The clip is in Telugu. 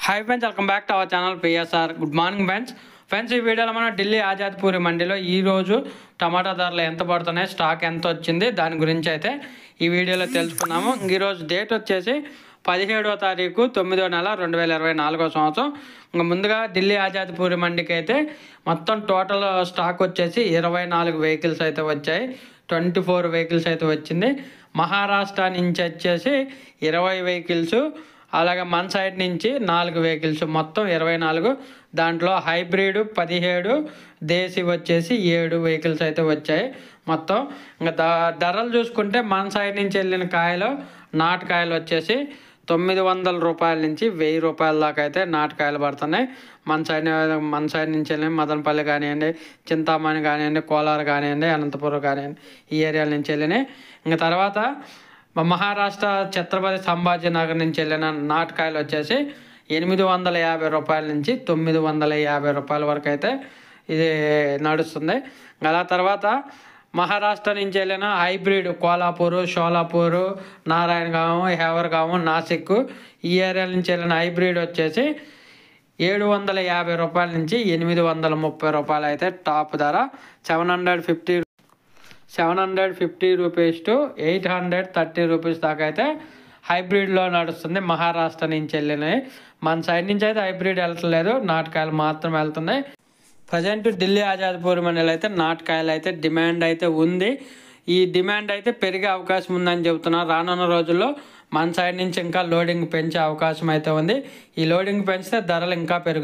Hi friends, welcome back to our channel PSR. Good morning friends ఈ వీడియోలో మనం ఢిల్లీ ఆజాద్పూరి మండీలో ఈరోజు టమాటా ధరలు ఎంత పడుతున్నాయి, స్టాక్ ఎంత వచ్చింది, దాని గురించి అయితే ఈ వీడియోలో తెలుసుకున్నాము. ఈరోజు డేట్ వచ్చేసి 17వ తారీఖు 9వ నెల 2024 సంవత్సరం. ఇంకా ముందుగా ఢిల్లీ ఆజాద్పూరి మండికి అయితే మొత్తం టోటల్ స్టాక్ వచ్చేసి 24 వెహికల్స్ అయితే వచ్చాయి. 24 వెహికల్స్ అయితే వచ్చింది. మహారాష్ట్ర నుంచి వచ్చేసి 20 వెహికల్స్, అలాగే మన సైడ్ నుంచి 4 వెహికల్స్, మొత్తం 24. దాంట్లో హైబ్రిడ్ 17, దేశీ వచ్చేసి 7 వెహికల్స్ అయితే వచ్చాయి మొత్తం. ఇంకా ధరలు చూసుకుంటే మన సైడ్ నుంచి వెళ్ళిన కాయలు, నాటుకాయలు వచ్చేసి 900 రూపాయల నుంచి 1000 రూపాయల దాకా అయితే నాటుకాయలు పడుతున్నాయి. మన సైడ్ నుంచి వెళ్ళి మదనపల్లి కానివ్వండి, చింతామణి కానివ్వండి, కోలార్ కానివ్వండి, అనంతపురం కానివ్వండి, ఈ ఏరియాల నుంచి వెళ్ళినాయి. ఇంకా తర్వాత మహారాష్ట్ర ఛత్రపతి సంభాజీ నగర్ నుంచి వెళ్ళిన నాటుకాయలు వచ్చేసి 850 రూపాయల నుంచి 950 రూపాయల వరకు అయితే ఇది నడుస్తుంది. అలా తర్వాత మహారాష్ట్ర నుంచి వెళ్ళిన హైబ్రిడ్ కోల్హాపూరు, షోలాపూరు, నారాయణగాం, హేవర్గాం, నాసిక్, ఈ ఏరియా నుంచి వెళ్ళిన హైబ్రిడ్ వచ్చేసి 750 రూపాయల నుంచి 830 రూపాయలు అయితే టాప్ ధర. 750 రూపీస్ టు 830 రూపీస్ దాకా అయితే హైబ్రిడ్లో నడుస్తుంది. మహారాష్ట్ర నుంచి వెళ్ళినాయి. మన సైడ్ నుంచి అయితే హైబ్రిడ్ వెళ్తలేదు, నాటుకాయలు మాత్రం వెళ్తున్నాయి. ప్రజెంట్ ఢిల్లీ ఆజాద్పూర్ మండీలో అయితే నాటుకాయలు అయితే డిమాండ్ అయితే ఉంది. ఈ డిమాండ్ అయితే పెరిగే అవకాశం ఉందని చెబుతున్నారు. రానున్న రోజుల్లో మన సైడ్ నుంచి ఇంకా లోడింగ్ పెంచే అవకాశం అయితే ఉంది. ఈ లోడింగ్ పెంచితే ధరలు ఇంకా పెరుగుతాయి.